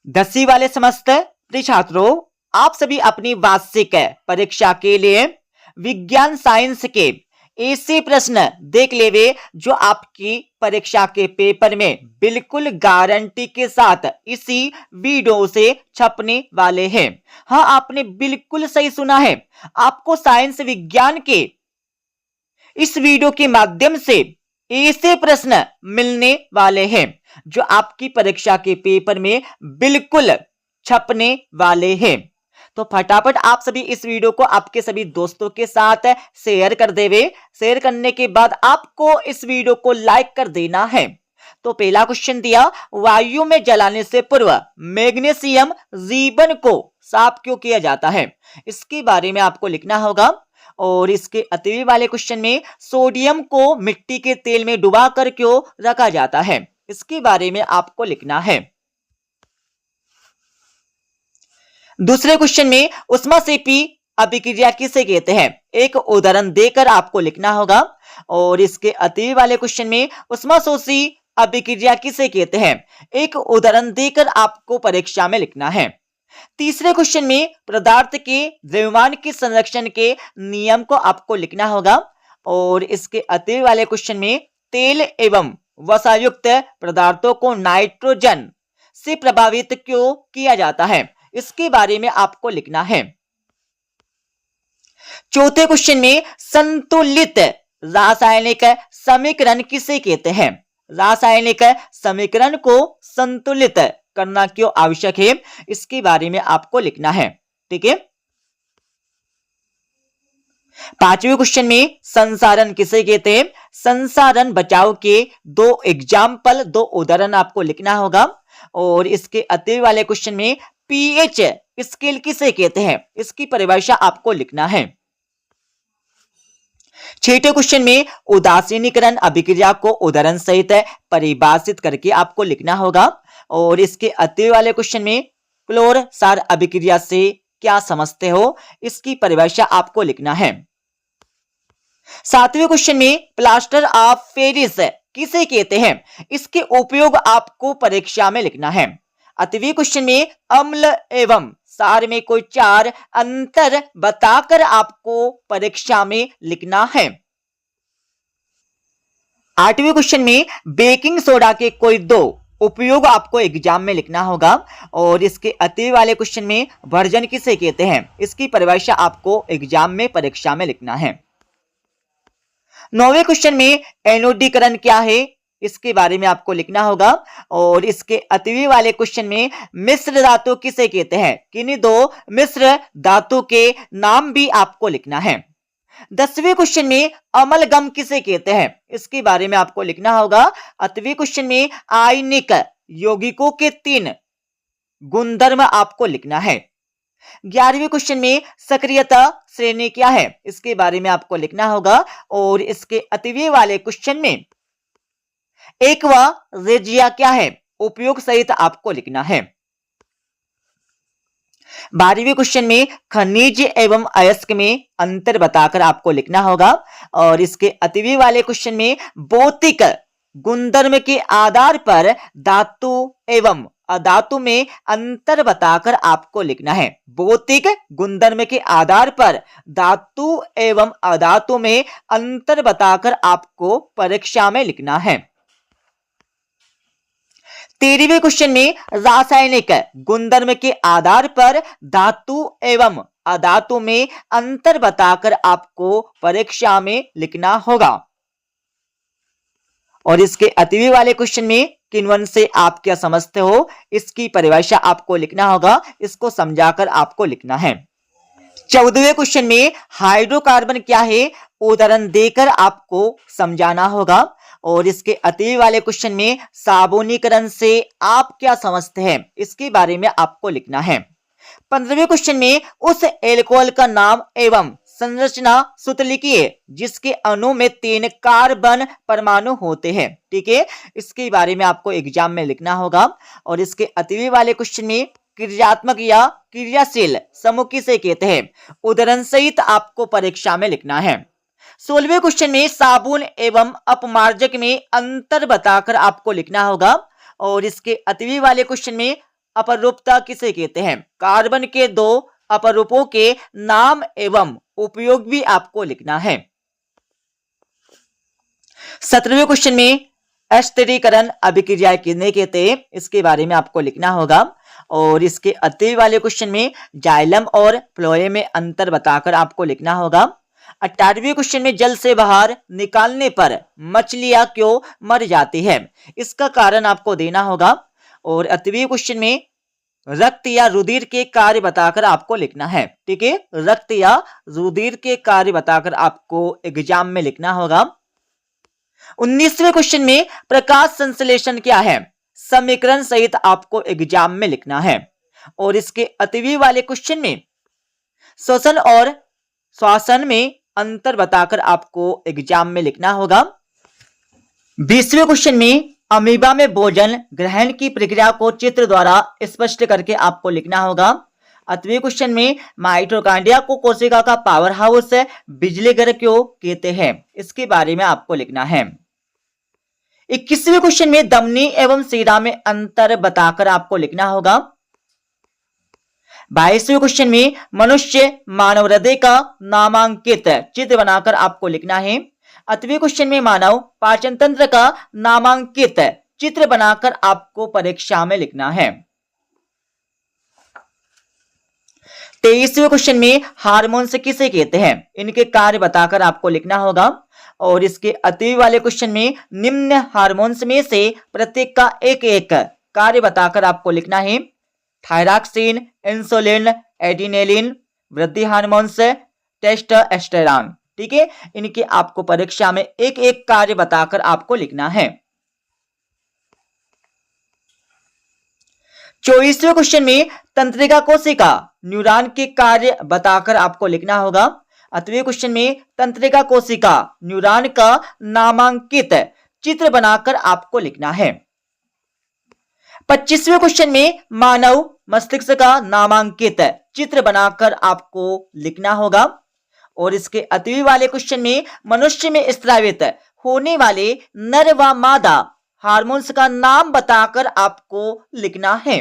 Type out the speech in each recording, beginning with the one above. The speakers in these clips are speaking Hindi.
10वीं वाले समस्त प्रिय छात्रों, आप सभी अपनी वार्षिक परीक्षा के लिए विज्ञान साइंस के ऐसे प्रश्न देख लेवे जो आपकी परीक्षा के पेपर में बिल्कुल गारंटी के साथ इसी वीडियो से छपने वाले हैं। हाँ, आपने बिल्कुल सही सुना है। आपको साइंस विज्ञान के इस वीडियो के माध्यम से ऐसे प्रश्न मिलने वाले हैं जो आपकी परीक्षा के पेपर में बिल्कुल छपने वाले हैं। तो फटाफट आप सभी इस वीडियो को आपके सभी दोस्तों के साथ शेयर कर देवे। शेयर करने के बाद आपको इस वीडियो को लाइक कर देना है। तो पहला क्वेश्चन दिया, वायु में जलाने से पूर्व मैग्नीशियम जीवन को साफ क्यों किया जाता है? इसके बारे में आपको लिखना होगा। और इसके अतिवी वाले क्वेश्चन में सोडियम को मिट्टी के तेल में डुबाकर क्यों रखा जाता है? इसके बारे में आपको लिखना है। दूसरे क्वेश्चन में उष्माक्षेपी अभिक्रिया किसे कहते हैं? एक उदाहरण देकर आपको लिखना होगा। और इसके अतिवी वाले क्वेश्चन में उष्माशोषी अभिक्रिया किसे कहते हैं? एक उदाहरण देकर आपको परीक्षा में लिखना है। तीसरे क्वेश्चन में पदार्थ के द्रव्यमान के संरक्षण के नियम को आपको लिखना होगा। और इसके अतिवी वाले क्वेश्चन में तेल एवं वसायुक्त पदार्थों को नाइट्रोजन से प्रभावित क्यों किया जाता है? इसके बारे में आपको लिखना है। चौथे क्वेश्चन में संतुलित रासायनिक समीकरण किसे कहते हैं? रासायनिक समीकरण को संतुलित करना क्यों आवश्यक है? इसके बारे में आपको लिखना है। ठीक है। पांचवें क्वेश्चन में संसारण किसे कहते हैं? संसारण बचाव के दो उदाहरण आपको लिखना होगा। और इसके अतिवी वाले क्वेश्चन में पीएच स्केल किसे कहते हैं? इसकी परिभाषा आपको लिखना है। छठे क्वेश्चन में उदासीनीकरण अभिक्रिया को उदाहरण सहित परिभाषित करके आपको लिखना होगा। और इसके अतिवी वाले क्वेश्चन में क्लोर सार अभिक्रिया से क्या समझते हो? इसकी परिभाषा आपको लिखना है। सातवें क्वेश्चन में प्लास्टर ऑफ पेरिस किसे कहते हैं? इसके उपयोग आपको परीक्षा में लिखना है। अतिवी क्वेश्चन में अम्ल एवं सार में कोई 4 अंतर बताकर आपको परीक्षा में लिखना है। आठवें क्वेश्चन में बेकिंग सोडा के कोई 2 उपयोग आपको एग्जाम में लिखना होगा। और इसके अतिवी वाले क्वेश्चन में वर्जन किसे कहते हैं? इसकी परिभाषा आपको एग्जाम में परीक्षा में लिखना है। 9वें क्वेश्चन में एनोडीकरण क्या है? इसके बारे में आपको लिखना होगा। और इसके अतिवी वाले क्वेश्चन में मिश्र धातु किसे कहते हैं? किन्हीं 2 मिश्र धातु के नाम भी आपको लिखना है। 10वें क्वेश्चन में अमलगम किसे कहते हैं? इसके बारे में आपको लिखना होगा। अतिवी क्वेश्चन में आयनिक यौगिकों के 3 गुणधर्म आपको लिखना है। 11वें क्वेश्चन में सक्रियता श्रेणी क्या है? इसके बारे में आपको लिखना होगा। और इसके अतिवी वाले क्वेश्चन में एक्वा रेजिया क्या है? उपयोग सहित आपको लिखना है। 12वें क्वेश्चन में खनिज एवं अयस्क में अंतर बताकर आपको लिखना होगा। और इसके अतिवी वाले क्वेश्चन में भौतिक गुणधर्म के आधार पर धातु एवं अधातु में अंतर बताकर आपको लिखना है। भौतिक गुणधर्म के आधार पर धातु एवं अधातु में अंतर बताकर आपको परीक्षा में लिखना है। 13वें क्वेश्चन में रासायनिक गुणधर्म के आधार पर धातु एवं अधातु में अंतर बताकर आपको परीक्षा में लिखना होगा। और इसके अतिवी वाले क्वेश्चन में किन्वन से आप क्या समझते हो? इसकी परिभाषा आपको लिखना होगा। इसको समझाकर आपको लिखना है। 14वें क्वेश्चन में हाइड्रोकार्बन क्या है? उदाहरण देकर आपको समझाना होगा। और इसके अतिवी वाले क्वेश्चन में साबुनीकरण से आप क्या समझते हैं? इसके बारे में आपको लिखना है। 15वें क्वेश्चन में उस एल्कोहल का नाम एवं संरचना सूत्र लिखिए जिसके अणु में 3 कार्बन परमाणु होते हैं। ठीक है, इसके बारे में आपको एग्जाम में लिखना होगा। और इसके अतिवी वाले क्वेश्चन में क्रियात्मक या क्रियाशील समूह किसे कहते हैं? उदाहरण सहित आपको परीक्षा में लिखना है। 16वें क्वेश्चन में साबुन एवं अपमार्जक में अंतर बताकर आपको लिखना होगा। और इसके अतिवी वाले क्वेश्चन में अपरूपता किसे कहते हैं? कार्बन के 2 अपरूपों के नाम एवं उपयोग भी आपको लिखना है। 17वें क्वेश्चन में अस्थिरीकरण अभिक्रिया किन्हें कहते हैं, इसके बारे में आपको लिखना होगा। और इसके अति वाले क्वेश्चन में जाइलम और फ्लोएम में अंतर बताकर आपको लिखना होगा। 18वें क्वेश्चन में जल से बाहर निकालने पर मछलियां क्यों मर जाती है, इसका कारण आपको देना होगा। और 18वें क्वेश्चन में रक्त या रुधिर के कार्य बताकर आपको लिखना है। ठीक है, रक्त या रुधिर के कार्य बताकर आपको एग्जाम में लिखना होगा। 19वें क्वेश्चन में प्रकाश संश्लेषण क्या है, समीकरण सहित आपको एग्जाम में लिखना है। और इसके अतिवी वाले क्वेश्चन में श्वसन और श्वासन में अंतर बताकर आपको एग्जाम में लिखना होगा। 20वें क्वेश्चन में अमीबा में भोजन ग्रहण की प्रक्रिया को चित्र द्वारा स्पष्ट करके आपको लिखना होगा। 8वें क्वेश्चन में माइटोकॉन्ड्रिया को कोशिका का पावर हाउस बिजली घर क्यों कहते हैं, इसके बारे में आपको लिखना है। 21वें क्वेश्चन में धमनी एवं शिरा में अंतर बताकर आपको लिखना होगा। 22वें क्वेश्चन में मनुष्य मानव हृदय का नामांकित चित्र बनाकर आपको लिखना है। 8वें क्वेश्चन में मानव पाचन तंत्र का नामांकित चित्र बनाकर आपको परीक्षा में लिखना है। 23वें क्वेश्चन में हार्मोन्स किसे कहते हैं, इनके कार्य बताकर आपको लिखना होगा। और इसके अति वाले क्वेश्चन में निम्न हार्मोन्स में से प्रत्येक का एक एक कार्य बताकर आपको लिखना है। थायरॉक्सिन, इंसुलिन, एड्रेनालिन, वृद्धि हार्मोन्स, टेस्टोस्टेरोन। ठीक है, इनके आपको परीक्षा में एक एक कार्य बताकर आपको लिखना है। 24वें क्वेश्चन में तंत्रिका कोशिका न्यूरॉन के कार्य बताकर आपको लिखना होगा। 8वें क्वेश्चन में तंत्रिका कोशिका न्यूरॉन का नामांकित चित्र बनाकर आपको लिखना है। 25वें क्वेश्चन में मानव मस्तिष्क का नामांकित चित्र बनाकर आपको लिखना होगा। और इसके अति वाले क्वेश्चन में मनुष्य में स्रावित होने वाले नर व मादा हार्मोन्स का नाम बताकर आपको लिखना है।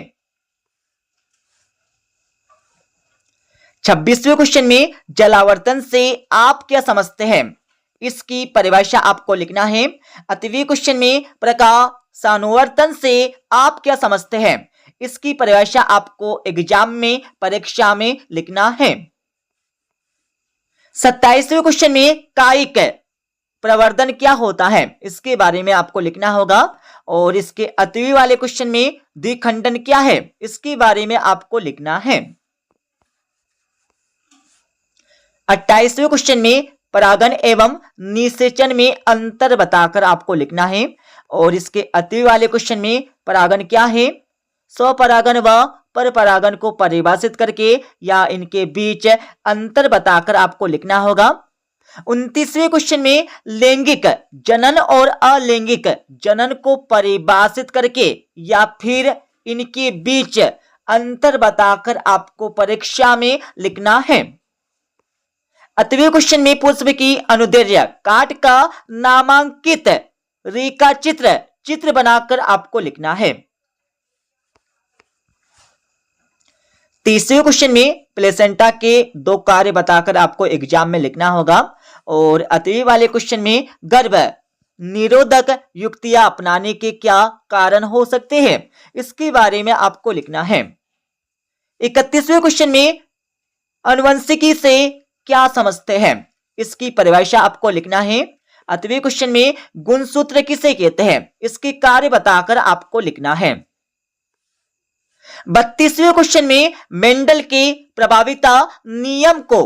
26वें क्वेश्चन में जलावर्तन से आप क्या समझते हैं, इसकी परिभाषा आपको लिखना है। 8वें क्वेश्चन में प्रकाशानुवर्तन से आप क्या समझते हैं, इसकी परिभाषा आपको एग्जाम में परीक्षा में लिखना है। 27वें क्वेश्चन में कायिक प्रवर्धन क्या होता है, इसके बारे में आपको लिखना होगा। और इसके अतिवी वाले क्वेश्चन में द्विखंडन क्या है, इसके बारे में आपको लिखना है। 28वें क्वेश्चन में परागन एवं निषेचन में अंतर बताकर आपको लिखना है। और इसके अतिवी वाले क्वेश्चन में परागन क्या है, स्वपरागन व परपरागन को परिभाषित करके या इनके बीच अंतर बताकर आपको लिखना होगा। 29वें क्वेश्चन में लैंगिक जनन और अलैंगिक जनन को परिभाषित करके या फिर इनके बीच अंतर बताकर आपको परीक्षा में लिखना है। 8वें क्वेश्चन में पुष्प की अनुदैर्ध्य काट का नामांकित रेखा चित्र बनाकर आपको लिखना है। 30वें क्वेश्चन में प्लेसेंटा के 2 कार्य बताकर आपको एग्जाम में लिखना होगा। और अतिवी वाले क्वेश्चन में गर्भ निरोधक युक्तियां अपनाने के क्या कारण हो सकते हैं, इसके बारे में आपको लिखना है। 31वें क्वेश्चन में अनुवंशिकी से क्या समझते हैं, इसकी परिभाषा आपको लिखना है। 8वें क्वेश्चन में गुणसूत्र किसे कहते हैं, इसके कार्य बताकर आपको लिखना है। 32वें क्वेश्चन में मेंडल के प्रभाविता नियम को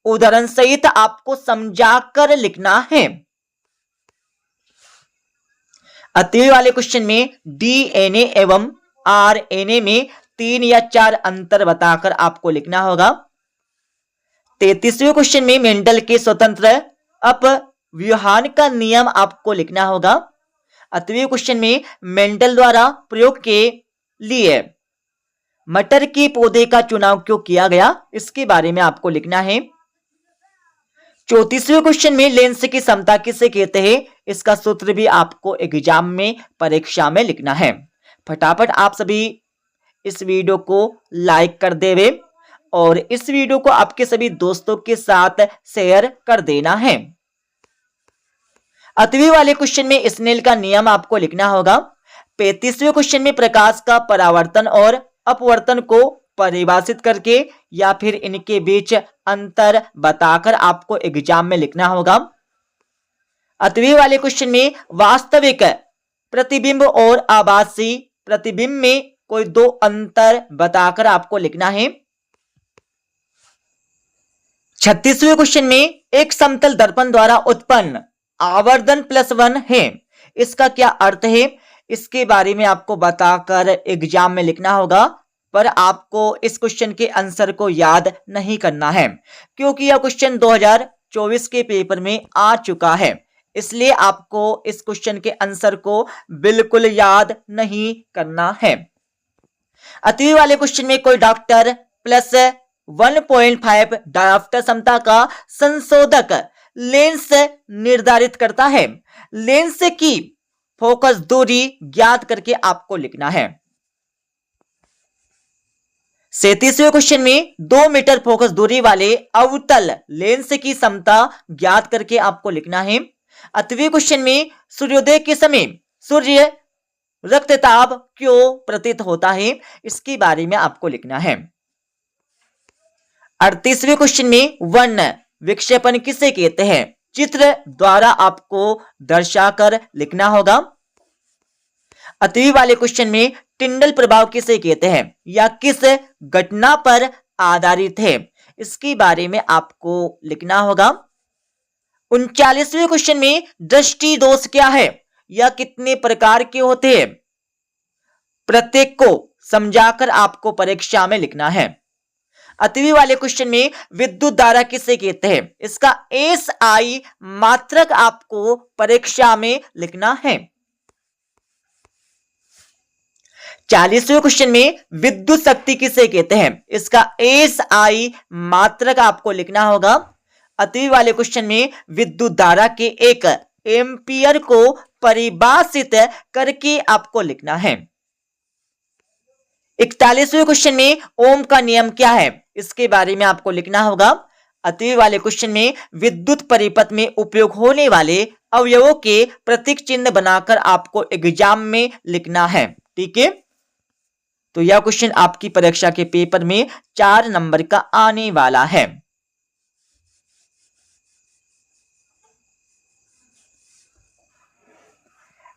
उदाहरण सहित आपको समझाकर लिखना है। अतिवी वाले क्वेश्चन में डीएनए एवं आरएनए में 3 या 4 अंतर बताकर आपको लिखना होगा। 33वें क्वेश्चन में मेंडल के स्वतंत्र अपव्यूहान का नियम आपको लिखना होगा। 8वें क्वेश्चन में मेंडल द्वारा प्रयोग के लिए मटर के पौधे का चुनाव क्यों किया गया, इसके बारे में आपको लिखना है। 34वें क्वेश्चन में लेंस की समता किसे कहते हैं, इसका सूत्र भी आपको एग्जाम में परीक्षा में लिखना है। फटाफट आप सभी इस वीडियो को लाइक कर देवे और इस वीडियो को आपके सभी दोस्तों के साथ शेयर कर देना है। 8वीं वाले क्वेश्चन में स्नेल का नियम आपको लिखना होगा। 35वें क्वेश्चन में प्रकाश का परावर्तन और अपवर्तन को परिभाषित करके या फिर इनके बीच अंतर बताकर आपको एग्जाम में लिखना होगा। 8वीं वाले क्वेश्चन में वास्तविक प्रतिबिंब और आभासी प्रतिबिंब में कोई दो अंतर बताकर आपको लिखना है। 36वें क्वेश्चन में एक समतल दर्पण द्वारा उत्पन्न आवर्धन +1 है, इसका क्या अर्थ है, इसके बारे में आपको बताकर एग्जाम में लिखना होगा। पर आपको इस क्वेश्चन के आंसर को याद नहीं करना है क्योंकि यह क्वेश्चन 2024 के पेपर में आ चुका है, इसलिए आपको इस क्वेश्चन के आंसर को बिल्कुल याद नहीं करना है। 8वीं वाले क्वेश्चन में कोई डॉक्टर +1.5 डायोप्टर क्षमता का संशोधक लेंस निर्धारित करता है। लेंस की फोकस दूरी ज्ञात करके आपको लिखना है। 37वें क्वेश्चन में 2 मीटर फोकस दूरी वाले अवतल लेंस की क्षमता ज्ञात करके आपको लिखना है। 8वें क्वेश्चन में सूर्योदय के समय सूर्य रक्तताप क्यों प्रतीत होता है, इसके बारे में आपको लिखना है। 38वें क्वेश्चन में वर्ण विक्षेपण किसे कहते हैं, चित्र द्वारा आपको दर्शाकर लिखना होगा। 8वीं वाले क्वेश्चन में टिंडल प्रभाव किसे कहते हैं या किस घटना पर आधारित है, इसके बारे में आपको लिखना होगा। 39वें क्वेश्चन में दृष्टि दोष क्या है या कितने प्रकार के होते हैं, प्रत्येक को समझाकर आपको परीक्षा में लिखना है। 8वीं वाले क्वेश्चन में विद्युत धारा किसे कहते हैं, इसका SI मात्रक आपको परीक्षा में लिखना है। 40वें क्वेश्चन में विद्युत शक्ति किसे कहते हैं, इसका SI मात्रक आपको लिखना होगा। 8वीं वाले क्वेश्चन में विद्युत धारा के 1 एम्पियर को परिभाषित करके आपको लिखना है। 41वें क्वेश्चन में ओम का नियम क्या है, इसके बारे में आपको लिखना होगा। 8वीं वाले क्वेश्चन में विद्युत परिपथ में उपयोग होने वाले अवयवों के प्रतीक चिन्ह बनाकर आपको एग्जाम में लिखना है। ठीक है, तो यह क्वेश्चन आपकी परीक्षा के पेपर में 4 नंबर का आने वाला है।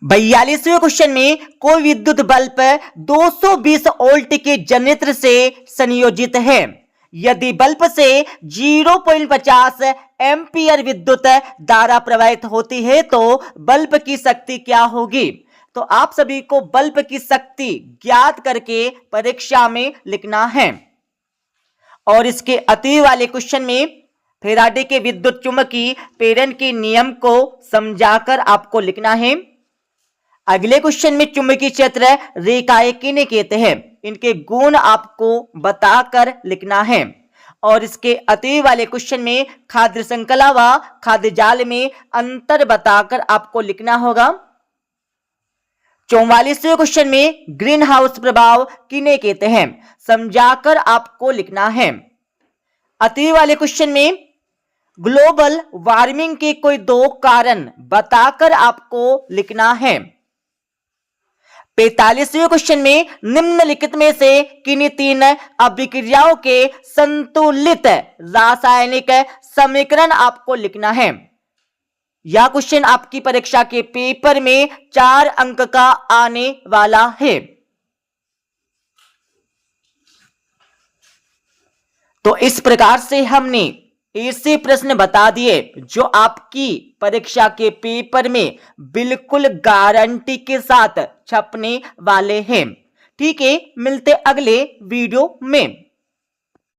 बयालीसवें क्वेश्चन में कोई विद्युत बल्ब 220 वोल्ट के जनरेटर से संयोजित है, यदि बल्ब से 0.50 एम्पियर विद्युत धारा प्रवाहित होती है तो बल्ब की शक्ति क्या होगी। तो आप सभी को बल्ब की शक्ति ज्ञात करके परीक्षा में लिखना है। और इसके 8वीं वाले क्वेश्चन में फैराडे के विद्युत चुंबकीय प्रेरण के नियम को समझाकर आपको लिखना है। अगले क्वेश्चन में चुंबकीय क्षेत्र रेखाएं किन्हें कहते हैं, इनके गुण आपको बताकर लिखना है। और इसके 8वीं वाले क्वेश्चन में खाद्य श्रृंखला व खाद्य जाल में अंतर बताकर आपको लिखना होगा। 44वें क्वेश्चन में ग्रीन हाउस प्रभाव किन्हें कहते हैं, समझाकर आपको लिखना है। 8वीं वाले क्वेश्चन में ग्लोबल वार्मिंग के कोई 2 कारण बताकर आपको लिखना है। 45वें क्वेश्चन में निम्नलिखित में से किन्हीं 3 अभिक्रियाओं के संतुलित रासायनिक समीकरण आपको लिखना है। यह क्वेश्चन आपकी परीक्षा के पेपर में 4 अंक का आने वाला है। तो इस प्रकार से हमने ऐसे प्रश्न बता दिए जो आपकी परीक्षा के पेपर में बिल्कुल गारंटी के साथ छपने वाले हैं। ठीक है, मिलते अगले वीडियो में।